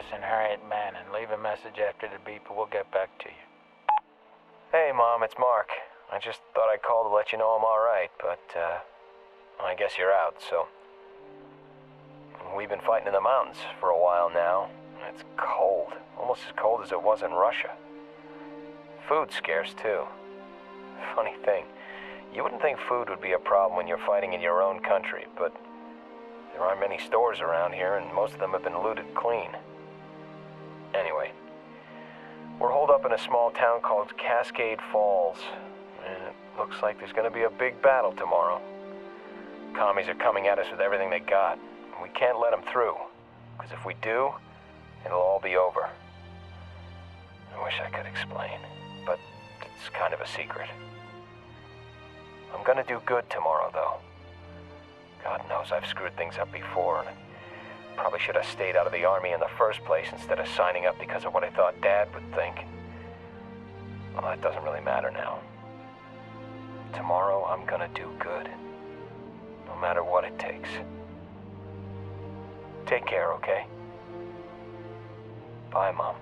Listen, Harriet Manning, leave a message after the beep and we'll get back to you. Hey, Mom, it's Mark. I just thought I'd call to let you know I'm alright, but, I guess you're out, so... We've been fighting in the mountains for a while now. It's cold, almost as cold as it was in Russia. Food's scarce, too. Funny thing, you wouldn't think food would be a problem when you're fighting in your own country, but there aren't many stores around here, and most of them have been looted clean. Anyway, we're holed up in a small town called Cascade Falls, and it looks like there's going to be a big battle tomorrow. Commies are coming at us with everything they got, and we can't let them through, because if we do, it'll all be over. I wish I could explain, but it's kind of a secret. I'm going to do good tomorrow, though. God knows I've screwed things up before, and I probably should have stayed out of the Army in the first place instead of signing up because of what I thought Dad would think. Well, that doesn't really matter now. Tomorrow, I'm gonna do good. No matter what it takes. Take care, okay? Bye, Mom.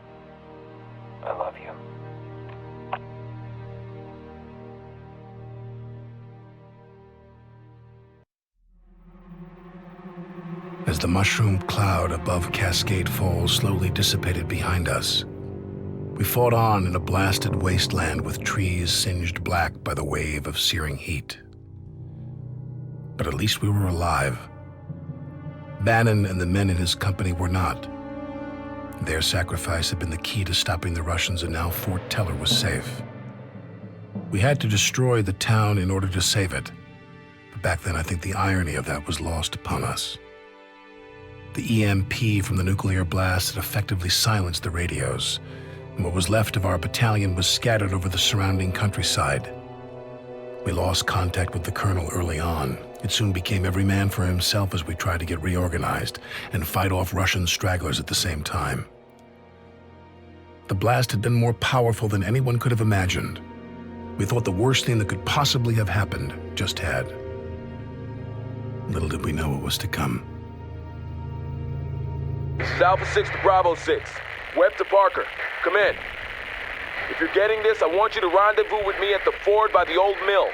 I love you. As the mushroom cloud above Cascade Falls slowly dissipated behind us, we fought on in a blasted wasteland with trees singed black by the wave of searing heat. But at least we were alive. Bannon and the men in his company were not. Their sacrifice had been the key to stopping the Russians, and now Fort Teller was safe. We had to destroy the town in order to save it, but back then I think the irony of that was lost upon us. The EMP from the nuclear blast had effectively silenced the radios, and what was left of our battalion was scattered over the surrounding countryside. We lost contact with the colonel early on. It soon became every man for himself as we tried to get reorganized and fight off Russian stragglers at the same time. The blast had been more powerful than anyone could have imagined. We thought the worst thing that could possibly have happened just had. Little did we know what was to come. This is Alpha 6 to Bravo 6. Webb to Parker. Come in. If you're getting this, I want you to rendezvous with me at the ford by the old mill.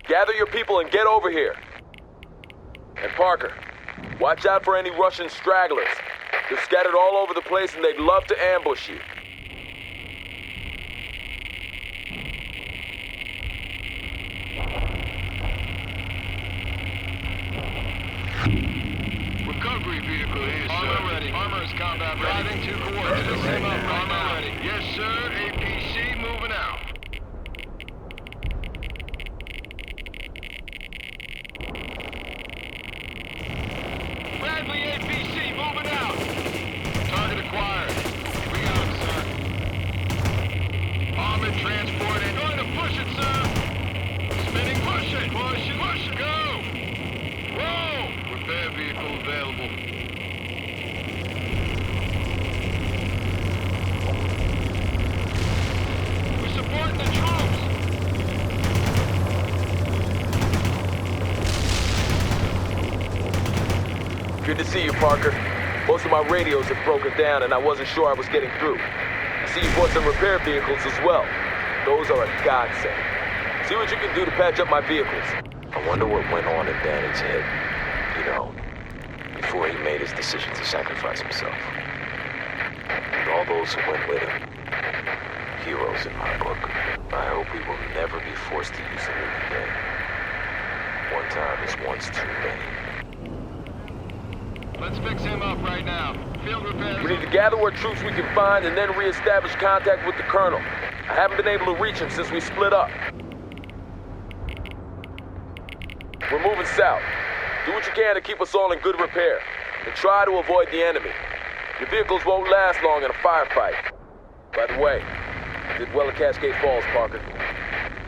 Gather your people and get over here. And Parker, watch out for any Russian stragglers. They're scattered all over the place and they'd love to ambush you. Recovery vehicle is, sir. Armor ready. Armor is combat ready. Driving to coordinates. Same up right now. Ready. Yes, sir. APC moving out. Bradley APC moving out. Target acquired. We got him, sir. Armored transport and going to push it, sir. Spinning, push it. Push it. Push it. Go. Roll. Repair vehicle available. We're supporting the troops. Good to see you, Parker. Most of my radios have broken down and I wasn't sure I was getting through. I see you bought some repair vehicles as well. Those are a godsend. See what you can do to patch up my vehicles. I wonder what went on in Bannon's head, you know, before he made his decision to sacrifice himself. And all those who went with him, heroes in my book. I hope we will never be forced to use them again. One time is once too many. Let's fix him up right now. Field repairs. We need to gather what troops we can find and then re-establish contact with the colonel. I haven't been able to reach him since we split up. We're moving south. Do what you can to keep us all in good repair. And try to avoid the enemy. Your vehicles won't last long in a firefight. By the way, you did well at Cascade Falls, Parker.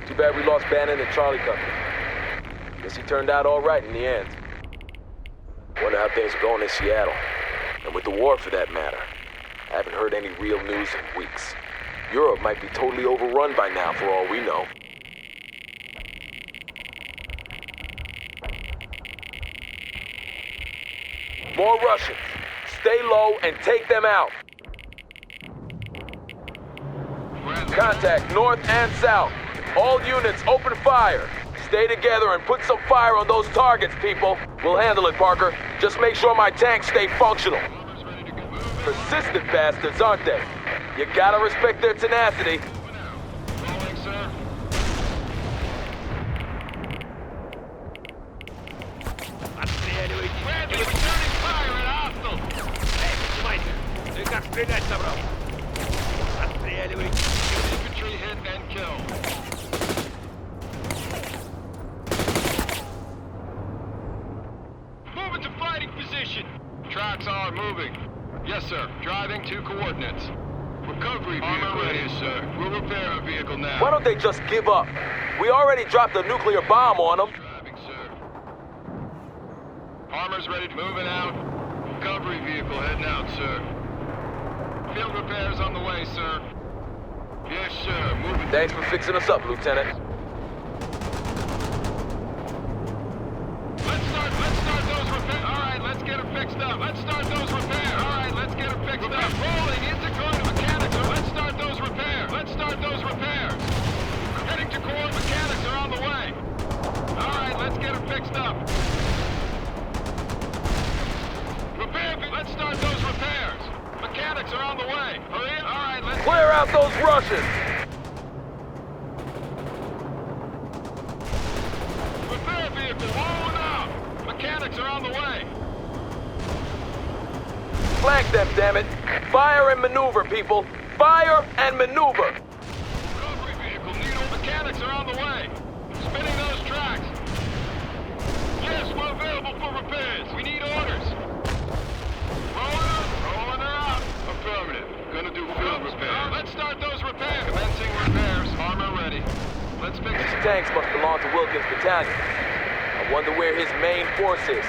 Too bad we lost Bannon and Charlie Company. Guess he turned out all right in the end. Wonder how things are going in Seattle. And with the war, for that matter. I haven't heard any real news in weeks. Europe might be totally overrun by now, for all we know. More Russians. Stay low and take them out. Contact north and south. All units, open fire. Stay together and put some fire on those targets, people. We'll handle it, Parker. Just make sure my tanks stay functional. Persistent bastards, aren't they? You gotta respect their tenacity. Rolling, sir. Bradley, returning fire at hostile. Infantry hit and kill. Moving to fighting position. Tracks are moving. Yes, sir. Driving to coordinates. Recovery vehicle ready, sir. We'll repair our vehicle now. Why don't they just give up? We already dropped a nuclear bomb on them. Driving, sir. Armor's ready to moving out. Recovery vehicle heading out, sir. Field repairs on the way, sir. Yes, sir. Moving. Thanks for fixing us up, Lieutenant. Let's start those repairs. All right, let's get them fixed up. Let's start those repairs. All right, let's get them fixed up. Rolling into going to mechanics. Let's start those repairs. Let's start those repairs. Heading to core mechanics are on the way. All right, let's get them fixed up. Let's start those repairs. Mechanics are on the way. Hurry up. All right, let's Clear out those Russians! repair vehicle rolling out. Mechanics are on the way. Flank them, damn it! Fire and maneuver, people! Fire and maneuver! Recovery vehicle, needle mechanics are on the way. Spinning those tracks. Yes, we're available for repairs. We need orders. Rolling her out. Affirmative. Gonna do field repairs. Let's start those repairs. Commencing repairs. Armor ready. Let's fix These it. tanks must belong to Wilkins' battalion. I wonder where his main force is.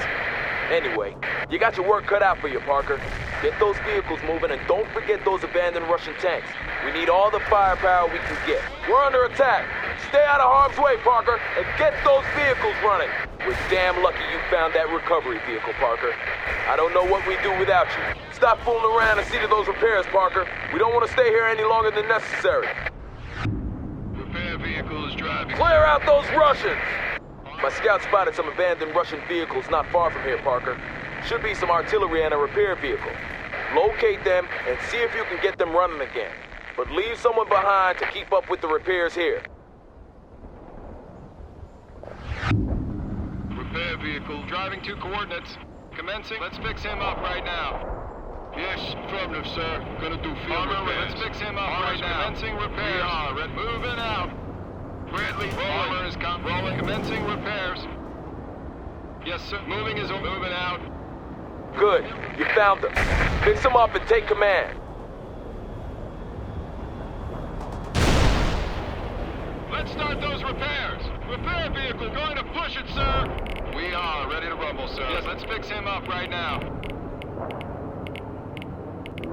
Anyway, you got your work cut out for you, Parker. Get those vehicles moving and don't forget those abandoned Russian tanks. We need all the firepower we can get. We're under attack. Stay out of harm's way, Parker, and get those vehicles running. We're damn lucky you found that recovery vehicle, Parker. I don't know what we'd do without you. Stop fooling around and see to those repairs, Parker. We don't want to stay here any longer than necessary. Repair vehicle is driving. Clear out those Russians! My scout spotted some abandoned Russian vehicles not far from here, Parker. Should be some artillery and a repair vehicle. Locate them and see if you can get them running again. But leave someone behind to keep up with the repairs here. Repair vehicle driving to coordinates. Commencing. Let's fix him up right now. Yes, affirmative, sir. Gonna do field repairs. Let's fix him up right now. Commencing repairs. We are moving out. Bradley, armor is rolling. Commencing repairs. Yes, sir. Moving is moving out. Good. You found them. Fix them up and take command. Let's start those repairs. Repair vehicle going to push it, sir. We are ready to rumble, sir. Yes, let's fix him up right now.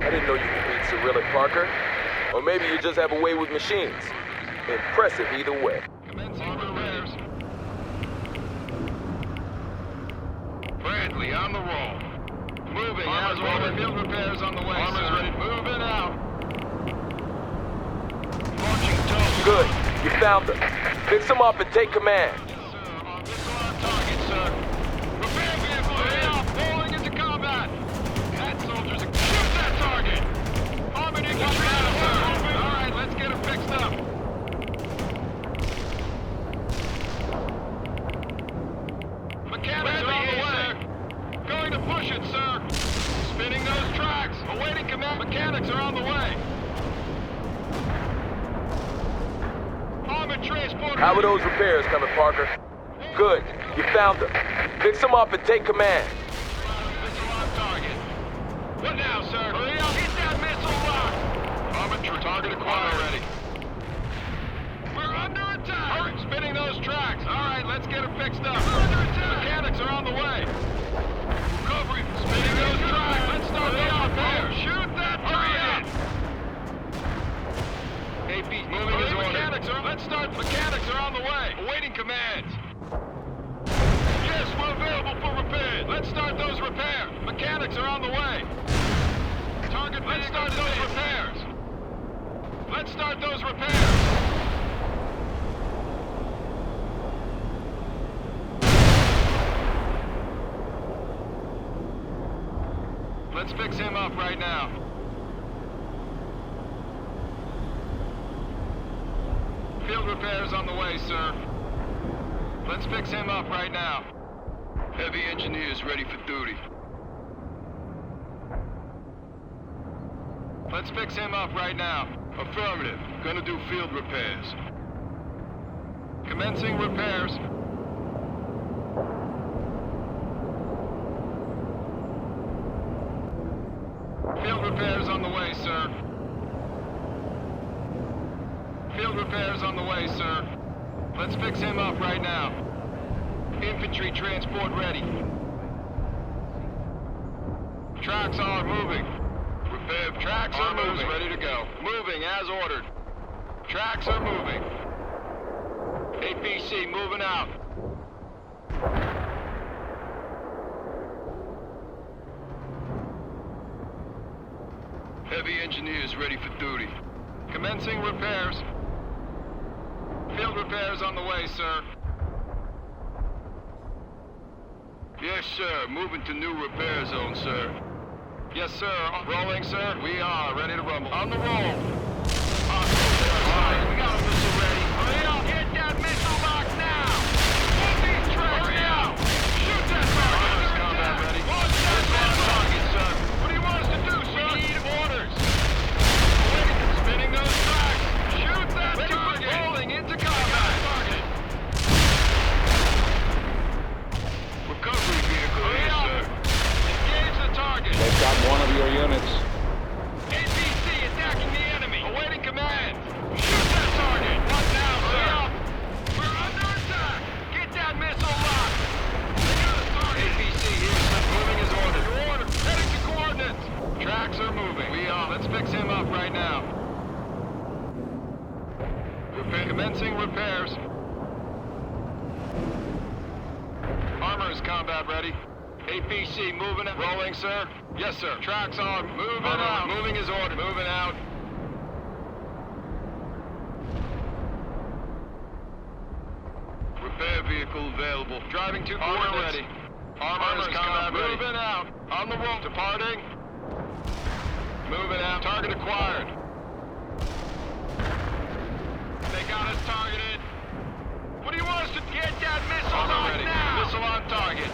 I didn't know you could beat Cyrillic, Parker. Or maybe you just have a way with machines. Impressive either way. Commencing repairs. Bradley on the roll. Moving. Armor's rolling. Field repairs on the way. Armor's ready. Moving out. Marching toe. Good. You found them. Fix them up and take command. Yes, sir. Missile on target, sir. Repair vehicle out. Rolling into combat. That soldiers. Shoot that target. Armored infantry out, sir. All right, let's get them fixed up. Mechanics are on the way. Going to push it, sir. Spinning those tracks. Awaiting command. Mechanics are on the way. Armored transport. How are those repairs coming, Parker? Good. You found them. Fix them up and take command. Missile on target. What now, sir? Hurry up. Hit that missile lock. Armored target acquired already. We're under attack. Hurry. Spinning those tracks. All right, let's get them fixed up. We're under attack. Mechanics are on the way. Recovery. Spinning those tracks. Let's start the repair. Shoot that target. AP moving his order. Let's start. Mechanics are on the way. Awaiting commands. Yes, we're available for repairs. Let's start those repairs. Mechanics are on the way. Target. Let's start those repairs. Let's start those repairs. Let's fix him up right now. Field repairs on the way, sir. Let's fix him up right now. Heavy engineers ready for duty. Let's fix him up right now. Affirmative. Gonna do field repairs. Commencing repairs. Field repairs on the way, sir. Field repairs on the way, sir. Let's fix him up right now. Infantry transport ready. Tracks are moving. Repair tracks are moving. Ready to go. Moving as ordered. Tracks are moving. APC moving out. Heavy engineers ready for duty. Commencing repairs. Field repairs on the way, sir. Yes, sir. Moving to new repair zone, sir. Yes, sir. Rolling, sir. We are ready to rumble. On the roll. We got a missile ready. Hurry up. Get that missile locked now. Move these tracks. Hurry up. Shoot that target. Combat ready. Launch that target, sir. What do you want us to do, sir? We need orders. Wait. Spinning those tracks. Shoot that target. Rolling into combat. Target. Recovery vehicle here, sir. Engage the target. They've got one of your units. APC attacking the enemy. Awaiting command. Shoot that target. What now, sir? We're under attack. Get that missile locked. They got a target. APC here, sir. Moving his order. Your order. Heading to coordinates. Tracks are moving. We are. Let's fix him up right now. Commencing repairs. Armor is combat ready. APC moving it. Rolling, sir. Yes, sir. Tracks on. Moving out. Moving his order. Moving out. Repair vehicle available. Driving to coordinates. Ready. Armor is combat ready. Moving out. On the roll. Departing. Moving out. Target acquired. They got us targeted. What do you want us to get that missile on now? Missile on target.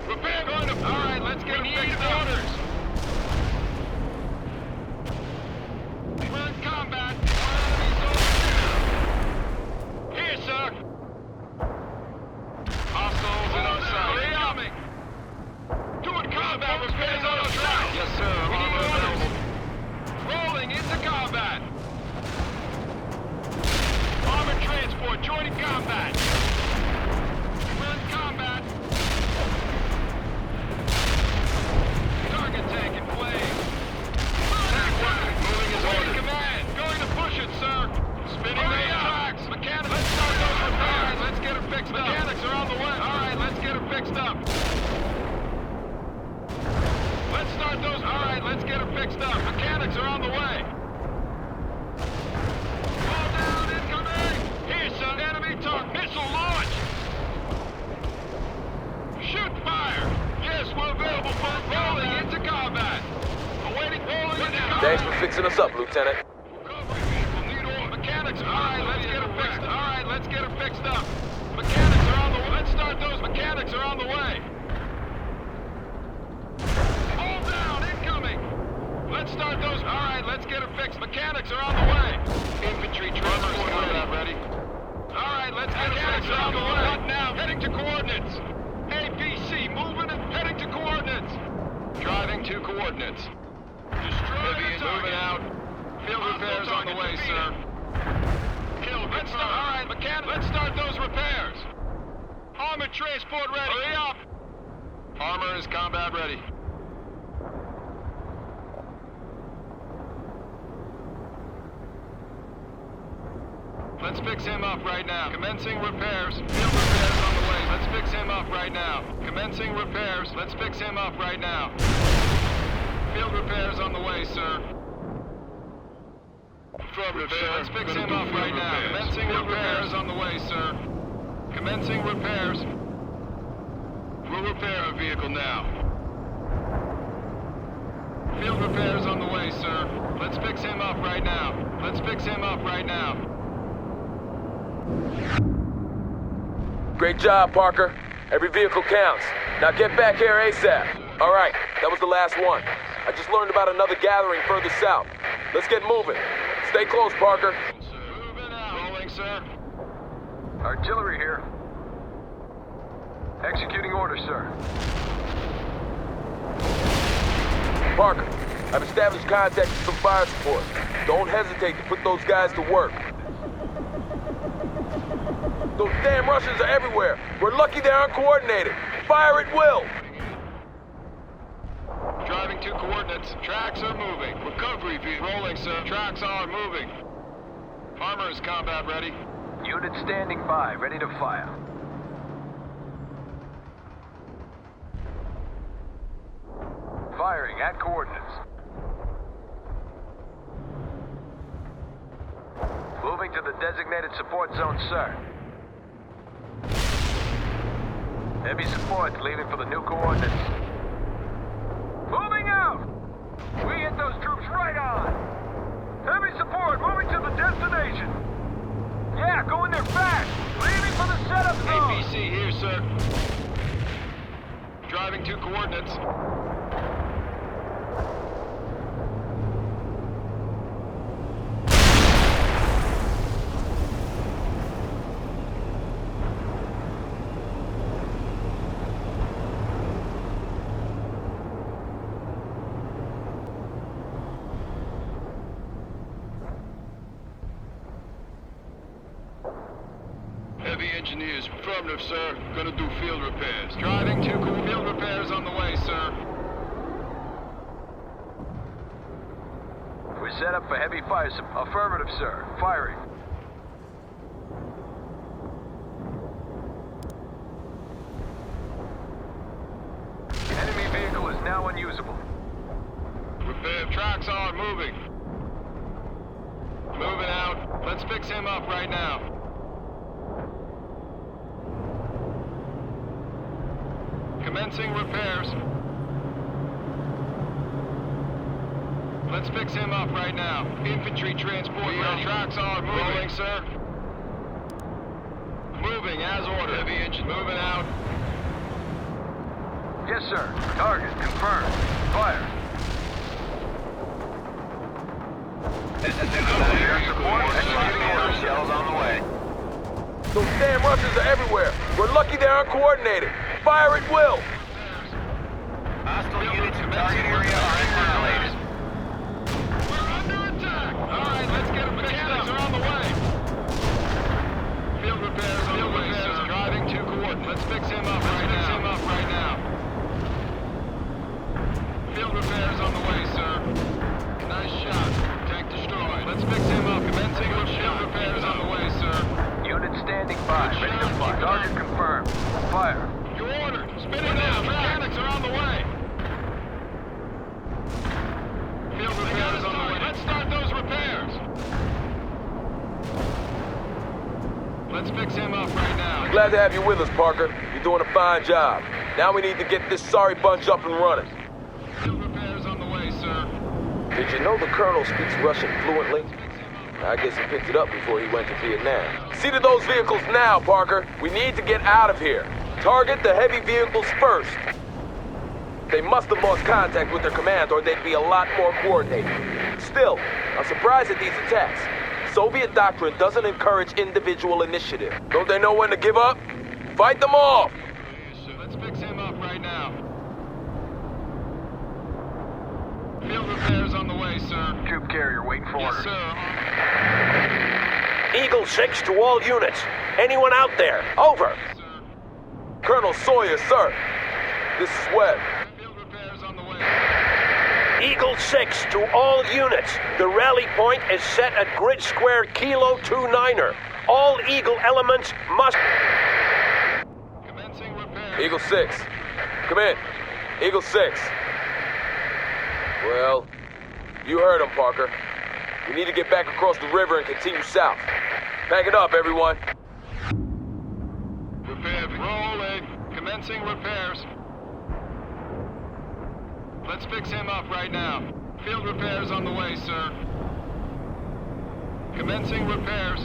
Repair going to... All right, let's get him fixed orders. We're in combat. Our enemy's over. Here, sir. Hostiles in our sight. Incoming. Doing combat repairs on our track. Yes, sir. We need orders. Rolling into combat. Armored transport joining combat. We're in combat. Target tank in play. Tank working. Moving his order. Command. Going to push it, sir. Spinning those tracks. Mechanics. Let's start those repairs. Let's get them fixed up. Mechanics are on the way. All right, let's get them fixed up. Let's start those. All right, let's get them fixed up. Mechanics are on the way. Fall down, incoming. Here, son. Enemy target. Missile launch. Shoot fire. Yes, we're available for rolling into combat. Awaiting rolling into combat. Thanks for fixing us up, Lieutenant. Recovery vehicle need all mechanics. All right, let's get them fixed. All right, let's get them fixed up. Mechanics are on the way. Let's start those. Mechanics are on the way. Hold down, incoming. Let's start those. All right, let's get them fixed. Mechanics are on the way. Infantry transport combat ready. All right, let's get them fixed. On the way. What now? Heading to coordinates. APC moving and heading to coordinates. Driving to coordinates. Destroy moving out. Field repairs on the way, sir. Kill. Let's start. All right, mechanic. Let's start those repairs. Armored transport ready. Hurry up. Armor is combat ready. Let's fix him up right now. Commencing repairs. Field repairs on the way. Let's fix him up right now. Commencing repairs. Let's fix him up right now. Field repairs on the way, sir. Affirmative, sir. Let's fix him up right now. Commencing repairs on the way, sir. Commencing repairs. We'll repair our vehicle now. Field repairs on the way, sir. Let's fix him up right now. Let's fix him up right now. Great job, Parker. Every vehicle counts. Now get back here ASAP. All right, that was the last one. I just learned about another gathering further south. Let's get moving. Stay close, Parker. Moving out. Rolling, sir. Artillery here. Executing orders, sir. Parker, I've established contact with some fire support. Don't hesitate to put those guys to work. Those damn Russians are everywhere. We're lucky they're uncoordinated. Fire at will. Driving to coordinates. Tracks are moving. Recovery vehicle. Rolling, sir. Tracks are moving. Armor is combat ready. Unit standing by, ready to fire. Firing at coordinates. Moving to the designated support zone, sir. Heavy support leaving for the new coordinates. Moving out! We hit those troops right on! Heavy support moving to the destination! Yeah, go in there fast! Leaving for the setup zone! APC here, sir. Driving to coordinates. Heavy engineers, affirmative, sir. Gonna do field repairs. Driving to field repairs on the way, sir. We're set up for heavy fire. Affirmative, sir. Firing. Enemy vehicle is now unusable. Repair tracks are moving. Moving out. Let's fix him up right now. Commencing repairs. Let's fix him up right now. Infantry transport ready. Tracks are moving. Rolling, sir. Moving as ordered. Heavy engine moving out. Yes, sir. Target confirmed. Fire. This is air support. Executing orders. Shells on the way. Those damn Russians are everywhere. We're lucky they're uncoordinated. Fire at will. Hostile units in target area are annihilated. We're under attack. All right, let's get them. Mechanics are on the way. Field repairs on the way, sir. Driving to coordinates. Let's fix him up right now. Field repairs on the way, sir. Nice shot. Tank destroyed. Let's fix him up. Commencing with field repairs on the way, sir. Unit standing by. Ready to fire. Target confirmed. Fire. You ordered. Spinning now. Mechanics are on the way. Field repairs on the way. Let's start those repairs. Let's fix him up right now. Glad to have you with us, Parker. You're doing a fine job. Now we need to get this sorry bunch up and running. Field repairs on the way, sir. Did you know the Colonel speaks Russian fluently? I guess he picked it up before he went to Vietnam. See to those vehicles now, Parker. We need to get out of here. Target the heavy vehicles first. They must have lost contact with their command or they'd be a lot more coordinated. Still, I'm surprised at these attacks. Soviet doctrine doesn't encourage individual initiative. Don't they know when to give up? Fight them off! Let's fix him up right now. Field repairs on the way, sir. Troop carrier waiting for Yes, orders. sir. Eagle 6 to all units. Anyone out there? Over. Sir. Colonel Sawyer, sir. This is Webb. Field repairs on the way. Eagle 6 to all units. The rally point is set at grid square Kilo 29er. All Eagle elements must... Commencing repairs. Eagle 6. Come in. Eagle 6. Well, you heard him, Parker. We need to get back across the river and continue south. Pack it up, everyone. Repair. Rolling. Commencing repairs. Let's fix him up right now. Field repairs on the way, sir. Commencing repairs.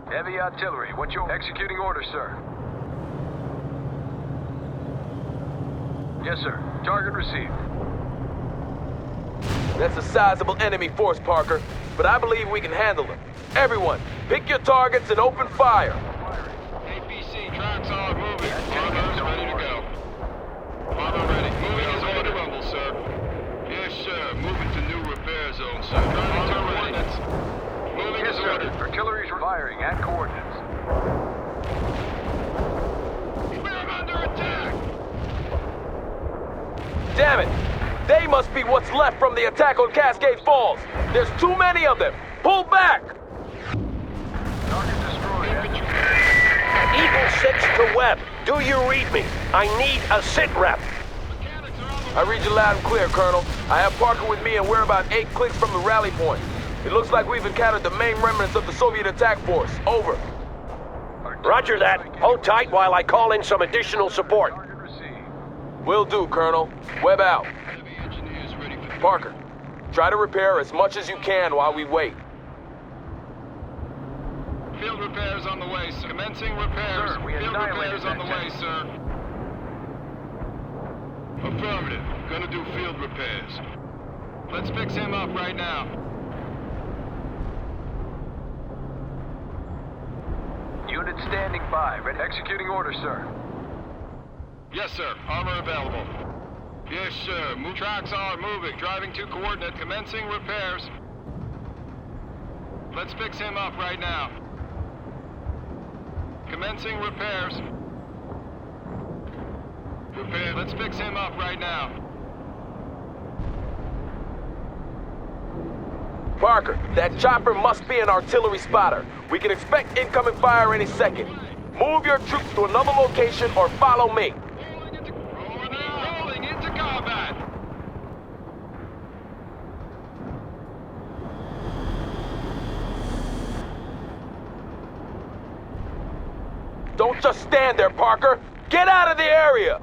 Heavy artillery, what's your executing order, sir? Yes, sir. Target received. That's a sizable enemy force, Parker, but I believe we can handle them. Everyone, pick your targets and open fire. APC tracks are moving. Armor's ready to go. Armor ready. Moving is ready to rumble, sir. Yes, sir. Moving to new repair zone, sir. Driving to coordinates. Moving Yes, as sir. ordered. Artillery's firing at coordinates. We're under attack. Damn it! They must be what's left from the attack on Cascade Falls. There's too many of them. Pull back! Target destroyed. Eagle 6 to Webb. Do you read me? I need a sit rep. Mechanics are on the I read you loud and clear, Colonel. I have Parker with me and we're about 8 clicks from the rally point. It looks like we've encountered the main remnants of the Soviet attack force. Over. Roger that. Hold tight while I call in some additional support. Target received. Will do, Colonel. Webb out. heavy engineers ready for Parker, try to repair as much as you can while we wait. field repairs on the way, sir. Commencing repairs. Sir, we Field annihilated repairs on the that way, tank. sir. Affirmative. Gonna do field repairs. Let's fix him up right now. Unit standing by. Ready. Executing order, sir. Yes, sir. Armor available. Yes, sir. Tracks are moving. Driving to coordinate. Commencing repairs. Let's fix him up right now. Commencing repairs. Repair. Let's fix him up right now. Parker, that chopper must be an artillery spotter. We can expect incoming fire any second. Move your troops to another location or follow me. Rolling into combat. Don't just stand there, Parker. Get out of the area!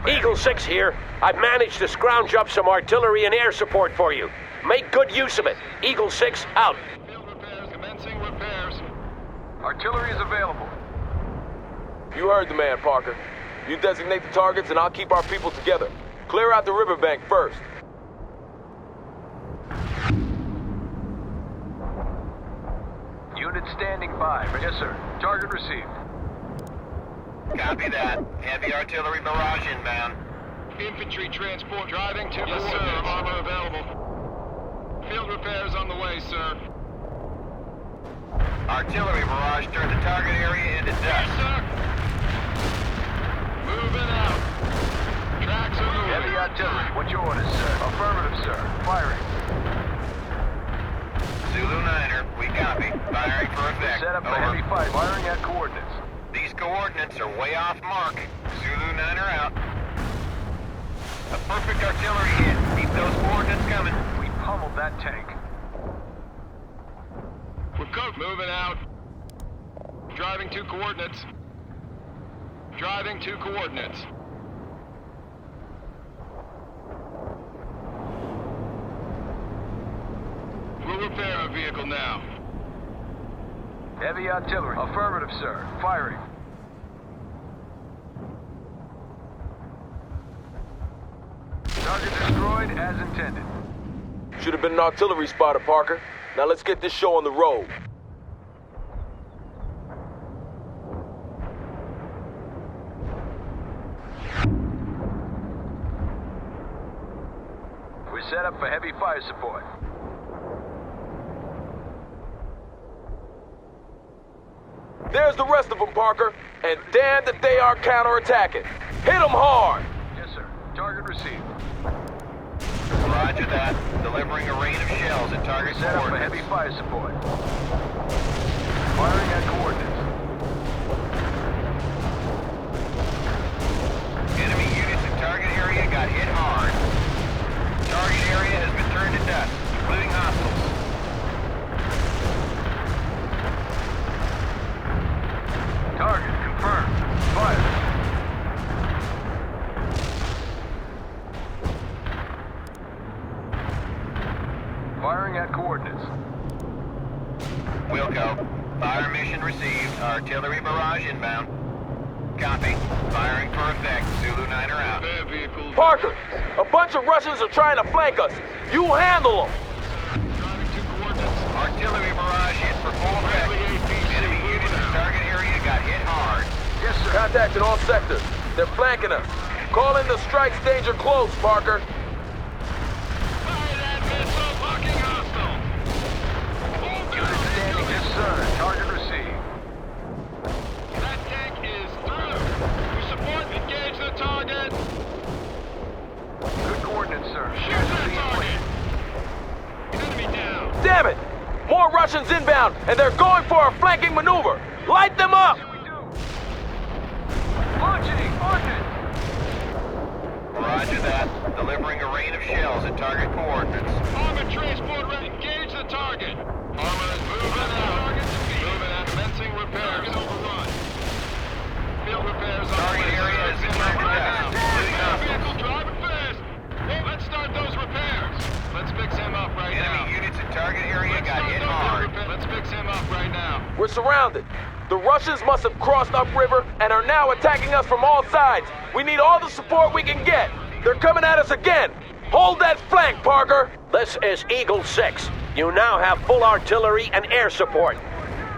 Eagle 6 here. I've managed to scrounge up some artillery and air support for you. Make good use of it. Eagle 6 out. Field repairs. Commencing repairs. Artillery is available. You heard the man, Parker. You designate the targets and I'll keep our people together. Clear out the riverbank first. Unit standing by. Yes, sir. Target received. Copy that. Heavy artillery barrage inbound. Infantry transport driving to yes, sir. Armor available. Field repairs on the way, sir. Artillery barrage turned the target area into Yes, dust. sir. Moving out. Tracks are moving. Heavy artillery. What's your orders, sir? Affirmative, sir. Firing. Zulu Niner, we copy. Firing for effect. Set up a Over. heavy fight. Firing at coordinates. These coordinates are way off mark. Zulu Niner out. A perfect artillery hit. Keep those coordinates coming. We pummeled that tank. We're cooked. Moving out. Driving to coordinates. Driving to coordinates. We'll repair our vehicle now. Heavy artillery. Affirmative, sir. Firing. Target destroyed as intended. Should have been an artillery spotter, Parker. Now let's get this show on the road. set up for heavy fire support. There's the rest of them, Parker. And damn that they are counterattacking. Hit them hard! Yes, sir. Target received. Roger that. Delivering a rain of shells at target Set up for coordinates. heavy fire support. Firing at coordinates. Enemy units in target area got hit hard. Target area has been turned to dust, including hostiles. Target confirmed. Fire. Firing at coordinates. Wilco. Fire mission received. Artillery barrage inbound. Copy. Firing for effect. Zulu 9 are out. Parker, a bunch of Russians are trying to flank us. You handle them. Artillery barrage hit for full effect. Enemy units in target area got hit hard. Yes, sir. Contact in all sectors. They're flanking us. Call in the strikes danger close, Parker. Unit standing discern. Target received. That tank is through. We support. Engage the target. Good coordinates, sir. Shoot that target. Enemy down. Damn it! More Russians inbound, and they're going for a flanking maneuver. Light them up! Here we do. Launching. Ordnance. Roger that. Delivering a rain of shells at target coordinates. Armored transport ready. Engage the target. Armor is moving out. Moving out. Commencing repairs. Overrun. Field repairs on Target the way. area is in target dust, including hostiles. Vehicle driving fast. Well, let's start those repairs. Let's fix him up right now. Enemy units in target area Let's got start hit those hard. repairs. Let's fix him up right now. We're surrounded. The Russians must have crossed upriver and are now attacking us from all sides. We need all the support we can get. They're coming at us again. Hold that flank, Parker. This is Eagle 6. You now have full artillery and air support.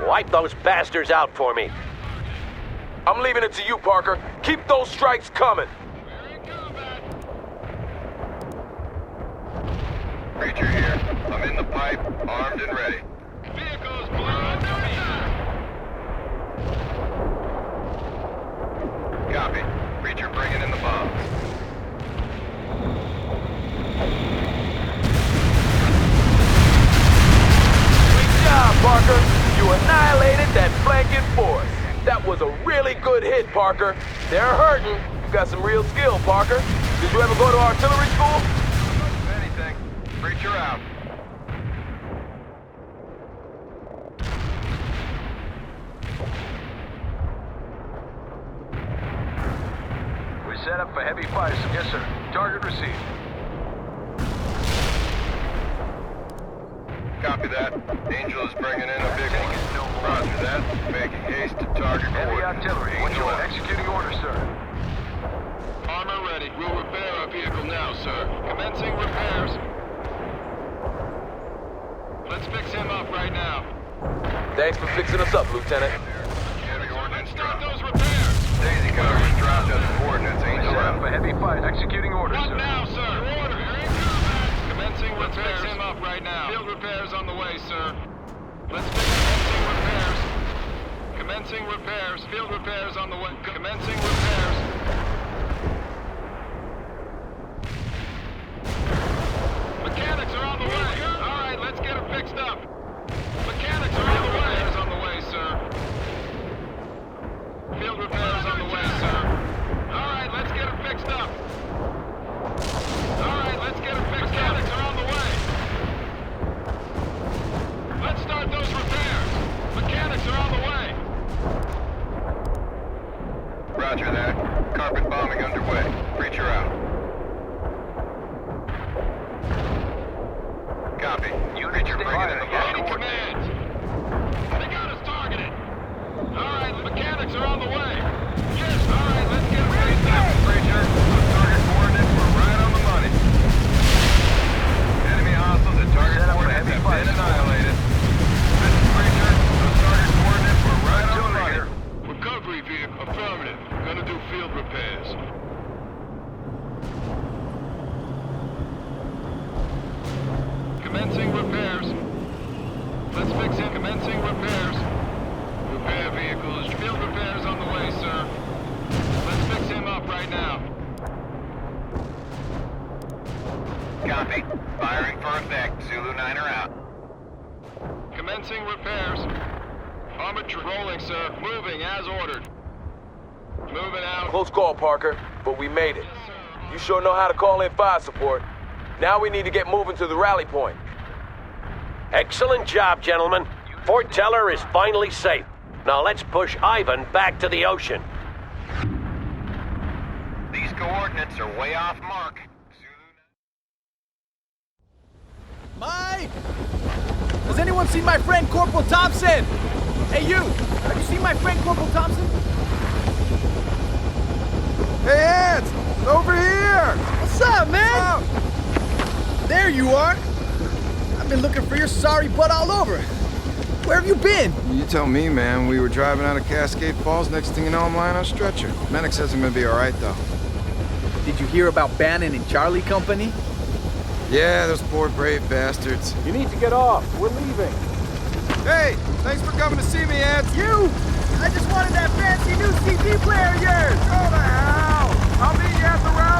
Wipe those bastards out for me. I'm leaving it to you, Parker. Keep those strikes coming. We're in combat. Creature here. I'm in the pipe, armed and ready. Vehicles blown under attack. Copy. Creature bringing in the bomb. Great job, Parker. You annihilated that flanking force. That was a really good hit, Parker. They're hurting. You got some real skill, Parker. Did you ever go to artillery school? If anything, creature out. We set up for heavy fire. Yes, sir. Target received. Copy that. Angel is bringing in a big one. Roger that. Making haste to target Heavy coordinates. artillery. Angel out. Executing order, sir. Armor ready. We'll repair our vehicle now, sir. Commencing repairs. Let's fix him up right now. Thanks for fixing us up, Lieutenant. Heavy Let's ordnance start drop. those repairs. Daisy covers dropped at the coordinates. We Angel set up out. for heavy fire. Executing order, What sir. now, sir? Order. We're in combat. Commencing repairs. Let's fix him up right now. Field repairs on the way, sir. Let's fix commencing repairs. Commencing repairs. Field repairs on the way. Commencing repairs. Mechanics are on the way. All right, let's get them fixed up. Mechanics are on the way. Repairs on the way, sir. Field repairs on the way, sir. All right, let's get them fixed up. All right, let's get them fixed. Mechanics are on the way. Let's start those repairs. Mechanics are on the way. Roger that. Carpet bombing underway. Creature out. Copy. Creature bringing in the Ready bomb. command. They got us targeted. All right, the mechanics are on the way. Yes, all right, let's get them fixed up. Creature, those target coordinates were right on the money. Enemy hostiles at target Set up for coordinates heavy have fire been support. annihilated. This is Creature, those target coordinates were right on the money. Recovery vehicle, affirmative. Gonna do field repairs. Copy. Firing for effect. Zulu 9 are out. Commencing repairs. Armature rolling, sir. Moving as ordered. Moving out. Close call, Parker, but we made it. You sure know how to call in fire support. Now we need to get moving to the rally point. Excellent job, gentlemen. Fort Teller is finally safe. Now let's push Ivan back to the ocean. These coordinates are way off mark. Mike! Has anyone seen my friend Corporal Thompson? Hey, you! Have you seen my friend Corporal Thompson? Hey, Ants! Over here! What's up, man? There you are. I've been looking for your sorry butt all over. Where have you been? You tell me, man. We were driving out of Cascade Falls. Next thing you know, I'm lying on a stretcher. Medic says I'm gonna be all right, though. Did you hear about Bannon and Charlie Company? Yeah, those poor brave bastards. You need to get off. We're leaving. Hey, thanks for coming to see me, Ants. You! I just wanted that fancy new CD player of yours! Go to hell! I'll meet you at the rally.